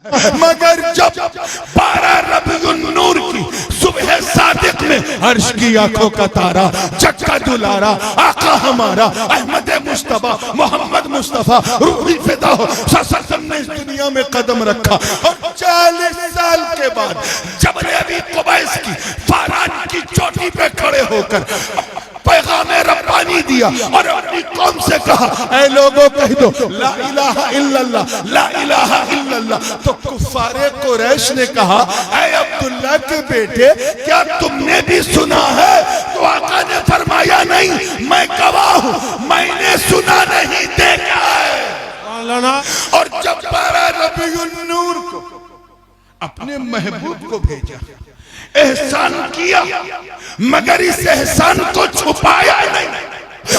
मगर जब 12 रबीउन नूर की सुबह सादिक में अर्श की आंखों का तारा चक्का दुलारा आका हमारा अहमद मुस्तफा मोहम्मद मुस्तफा रूही फिदा हो सल्लल्लाहु ने इस दुनिया में कदम रखा और 40 साल के बाद जबल अबी कुबैस की फारान की चोटी पे खड़े होकर पैगाम रब्बानी दिया और अपनी कौम से कहा, ऐ लोगों कह दो ला इलाहा इल्लल्लाह, ला इलाहा इल्लल्लाह। तो कुफारे कुरैश ने कहा, ऐ अब्दुल्ला के बेटे क्या तुमने भी सुना है? तो आका ने फरमाया, नहीं मैं गवाह हूं, मैंने सुना नहीं देखा है। और जब 12 रबीउन नूर को अपने महबूब को भेजा, एहसान किया मगर इस एहसान को छुपाया नहीं,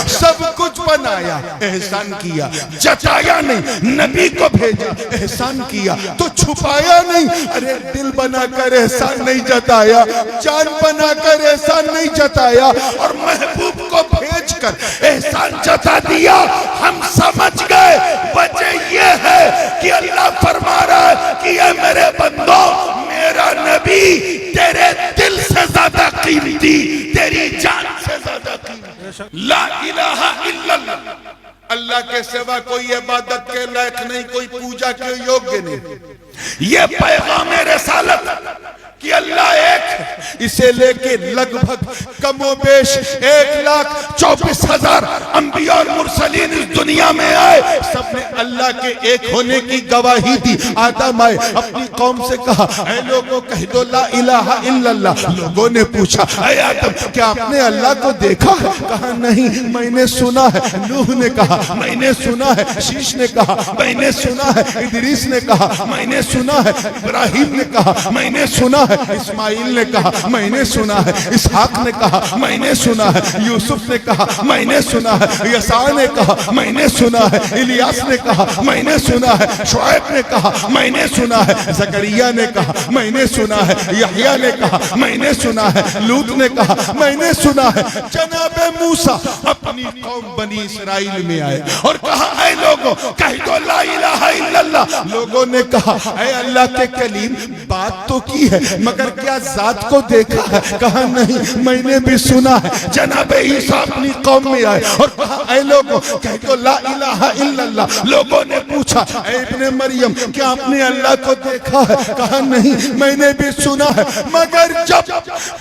सब कुछ बनाया एहसान किया, जताया नहीं। नबी को भेजा एहसान किया तो छुपाया नहीं। अरे दिल बनाकर एहसान नहीं जताया, जान बनाकर एहसान नहीं जताया और महबूब को भेजकर एहसान जता दिया। हम समझ गए वजह ये है कि अल्लाह फरमा रहा है कि ये मेरे बंदो, मेरा नबी तेरे दिल से ज्यादा कीमती, तेरी जान से ज्यादा कीमती। ला इलाहा इल्लल्लाह, अल्लाह के सिवा कोई इबादत के लायक नहीं, कोई पूजा के योग्य नहीं। ये पैगाम रिसालत कि अल्लाह एक है, इसे लेके लगभग कमोबेश 1,24,000 अंबिया और मुरसलीन इस दुनिया में आए, सबने अल्लाह के एक होने की गवाही दी। आदम आए, अपनी कौम से कहा, ऐ लोगों कह दो ला इलाहा इल्लल्लाह। लोगों ने पूछा, ऐ आदम क्या आपने अल्लाह को देखा है? कहा नहीं, मैंने सुना है। नूह ने कहा मैंने सुना है। शीश ने कहा मैंने सुना है। इदरीस ने कहा मैंने सुना है। इब्राहिम ने कहा मैंने सुना है। इस्माइल ने कहा मैंने सुना है। इसहाक ने कहा मैंने सुना है। यूसुफ ने कहा मैंने सुना है। यसा ने कहा मैंने सुना है। इलियास ने कहा मैंने सुना है। शुएब ने कहा मैंने सुना है। जकरिया ने कहा मैंने सुना है। यहया ने कहा मैंने सुना है। लूत ने कहा मैंने सुना है। जनाब मूसा अपनी कौम बनी इस्राइल में आए और कहा, ऐ लोगों कह दो ला इलाहा इल्लल्लाह। लोगों ने कहा, ऐ अल्लाह के कलीम बात तो की है मगर क्या जात को देखा है? कहा नहीं, मैंने भी सुना है। जनाब ईसा अपनी कौम में आए और कहा, ऐ लोगों कह दो ला इलाहा इल्लल्लाह। लोगों ने पूछा, ऐ इब्ने मरियम क्या आपने अल्लाह को देखा है? कहा नहीं, मैंने भी सुना है। मगर जब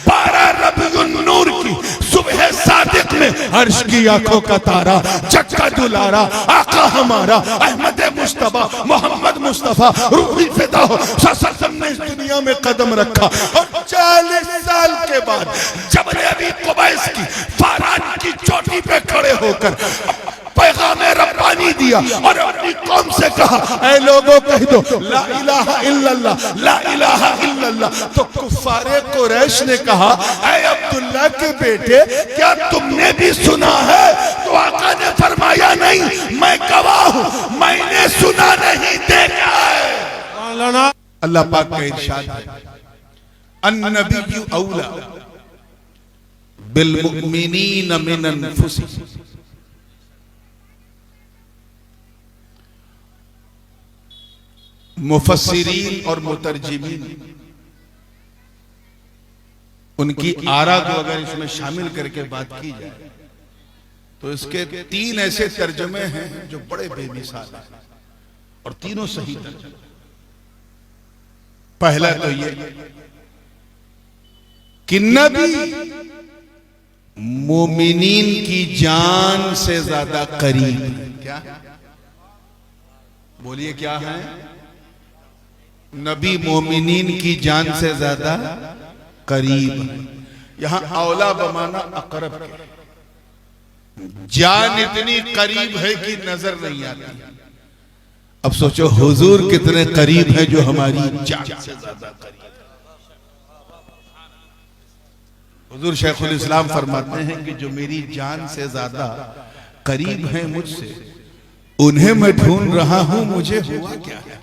12 रबीउन नूर की सुबह सादिक में अर्श की आंखों का तारा चक्का दुलारा आका हमारा अहमद मुस्तफा मोहम्मद मुस्तफा रूही फिदा हो सल्लल्लाहु ने इस दुनिया में कदम रखा और 40 साल के बाद जबल अबी कुबैस की फारान की चोटी पे खड़े होकर पैगाम रब्बानी दिया और अपनी कौम से कहा, ऐ लोगों कह दो ला इलाहा इल्लल्लाह, ला इलाहा इल्लल्लाह। तो कुफारे कुरैश ने कहा, ऐ अब्दुल्ला के बेटे क्या तुमने भी सुना है? तो आका ने फरमाया, नहीं मैं गवाह हूं, मैंने सुना नहीं देखा है। अल्लाह पाक का इरशाद है, अन्नबिय्यु औला बिल मुमिनीन मिन अनफुसिहिम। मुफस्सिरीन और मुतरजिमीन उनकी आरा को अगर इसमें शामिल करके बात की जाए तो इसके 3 ऐसे तर्जुमे हैं जो बड़े बेमिसाल हैं और तीनों सही तर्जुमे। पहला तो ये कि नबी मोमिनीन की जान से ज्यादा करीब है। क्या बोलिए क्या है? नबी मोमिनीन की जान से ज्यादा करीब है। यहां औला बमाना अकरब, जान इतनी करीब है कि नजर नहीं आती। अब सोचो हुजूर कितने करीब है जो हमारी जान से ज्यादा करीब। हुजूर शेखुल इस्लाम फरमाते हैं कि जो मेरी जान से ज्यादा करीब है मुझसे, उन्हें मैं ढूंढ रहा हूं, मुझे हुआ क्या है।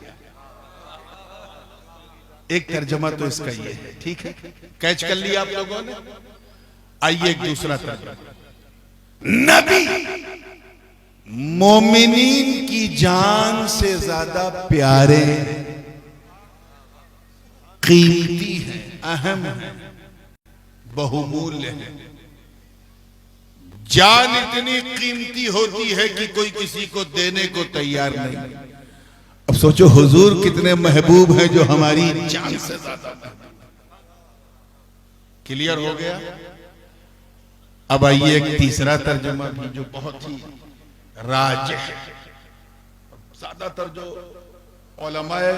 एक तर्जमा तो इसका ये है, ठीक है, कैच कर लिया आप लोगों ने। आइए एक दूसरा तर्जमा, नबी मोमिनीन की जान से ज्यादा प्यारे। कीमती हैं, अहम हैं, बहुमूल्य हैं। जान इतनी कीमती होती है कि कोई किसी को देने को तैयार नहीं। अब सोचो हुजूर कितने महबूब हैं जो हमारी जान से ज्यादा। क्लियर हो गया? अब आइए एक तीसरा तर्जुमा भी जो बहुत ही राज है। ज्यादातर जो उलमाए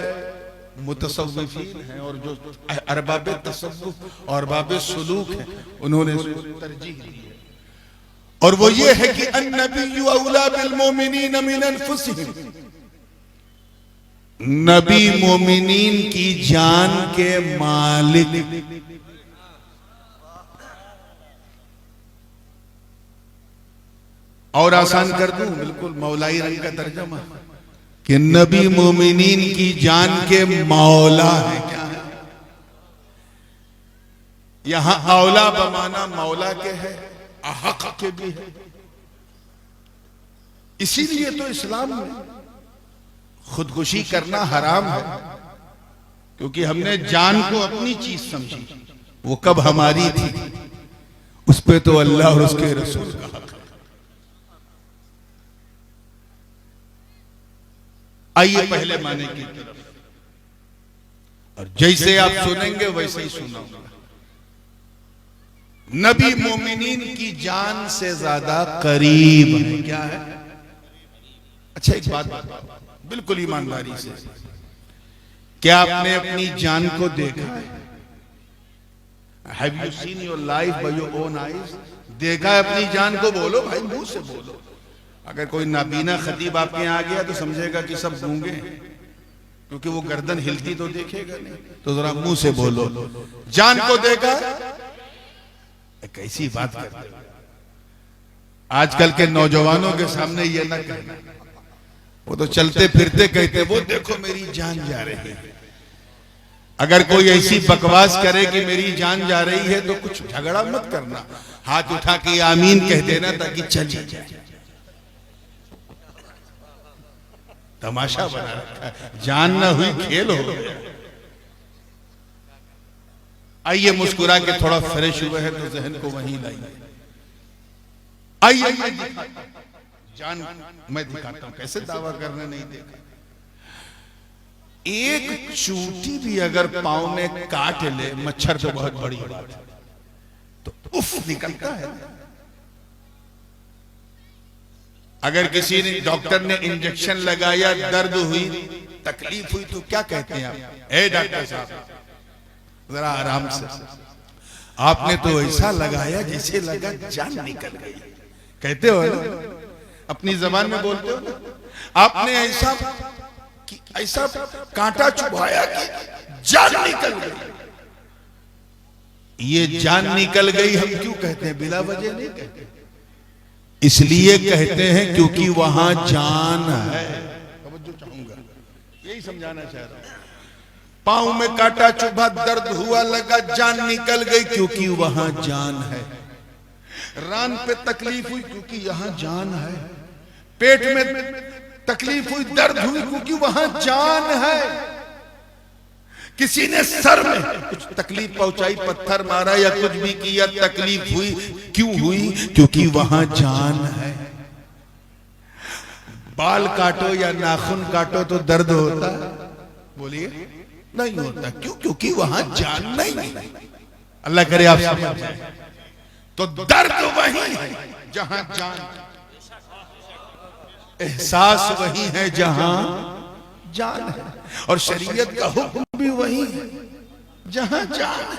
मुतसव्विफीन हैं और जो अरबाबे तसव्वुफ और अरबाबे सुलूक हैं, उन्होंने तरजीह दी है, और वो ये है कि अन्नबिय्यु औला बिल मोमिनीन मिन अनफुसिहिम। नबी मोमिनीन की जान के मालिक। और आसान कर दूं, बिल्कुल मौलाई रंग का तर्जमा, कि नबी मोमिनीन की जान के मौला है। क्या है? यहां औला बमाना मौला के है, हक के भी है। इसीलिए तो इस्लाम में खुदकुशी करना हराम है, क्योंकि हमने जान को अपनी चीज समझी। वो कब हमारी थी, उस पे तो अल्लाह और उसके रसूल का हक है। आइए पहले माने की तरफ, और जैसे आप सुनेंगे वैसे ही सुनाऊंगा। नबी मोमिनीन की जान से ज्यादा करीब है। क्या है? अच्छा एक बात बताओ बिल्कुल ईमानदारी से, क्या आपने अपनी जान को देखा है? Have you seen your life by your own eyes? देखा है अपनी जान को? बोलो भाई, मुंह से बोलो। अगर कोई नाबीना खतीब आपके यहाँ आ गया तो समझेगा कि सब गूंगे हैं, क्योंकि वो गर्दन हिलती तो देखेगा नहीं। तो जरा मुंह से बोलो, जान को देखा? कैसी बात करते हो? आजकल के नौजवानों के सामने ये ना कहना, वो तो चलते फिरते कहते वो देखो मेरी जान जा रही है। अगर कोई ऐसी बकवास करे कि मेरी जान जा रही है तो कुछ झगड़ा मत करना, हाथ उठा के आमीन कह देना ताकि चली जाए। तमाशा बना रखा है, जान ना हुई खेल हो गया। आइए मुस्कुरा के थोड़ा फ्रेश हुए हैं तो जहन को वहीं लाइए। आइए जान मैं दिखाता हूं, कैसे दावा करना नहीं देखा। एक चूंटी भी अगर पांव में काट ले, मच्छर तो बहुत बड़ी बात है, तो उफ निकलता है। अगर किसी ने डॉक्टर ने इंजेक्शन लगाया, दर्द हुई, तकलीफ हुई, तो क्या कहते हैं आप? ए डॉक्टर साहब जरा आराम से, आपने तो ऐसा लगाया जैसे लगा जान निकल गई। कहते हो ना, अपनी जबान में बोलते हो ना, आपने ऐसा कांटा चुभाया कि जान निकल गई। ये जान निकल गई हम क्यों कहते हैं? बिला वजह नहीं कहते, इसलिए कहते हैं क्योंकि वहां जान है। चाहूंगा यही समझाना चाह रहा हूं। पांव में कांटा चुभा, दर्द हुआ, लगा जान निकल गई, क्योंकि वहां जान है। रान पे तकलीफ हुई क्योंकि यहां जान है। पेट में तकलीफ हुई, दर्द हुई, क्योंकि वहां जान है। किसी ने सर में कुछ तकलीफ पहुंचाई, पत्थर मारा या कुछ भी किया, तकलीफ हुई, क्यों हुई? क्योंकि वहां जान है। बाल काटो या नाखून काटो तो दर्द होता है? बोलिए नहीं होता। क्यों? क्योंकि वहां जान नहीं। अल्लाह करे आप समझ जाए। तो दर्द वही है जहां जान, एहसास वही है जहां जान है, और शरीयत का हुक्म भी वही है जहां जान है।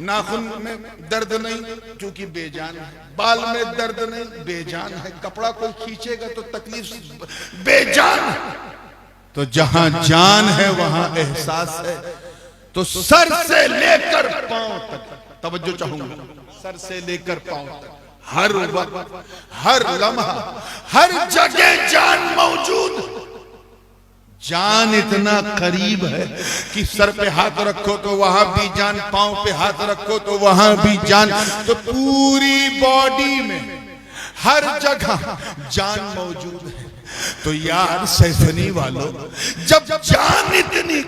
नाखून में दर्द नहीं क्योंकि बेजान है, बाल में दर्द नहीं बेजान है, कपड़ा कोई खींचेगा तो तकलीफ बेजान है। तो जहां जान है वहां एहसास है। तो सर से लेकर पांव तक, तवज्जो चाहूंगा, सर से लेकर पांव तक, हर वक्त, हर लम्हा, हर जगह जान मौजूद। जान इतना करीब है कि सर पे हाथ रखो तो वहां भी जान, पांव पे हाथ रखो तो वहां भी जान। तो पूरी बॉडी में हर जगह जान मौजूद है। तो यार सैफनी वालों, जब जान इतनी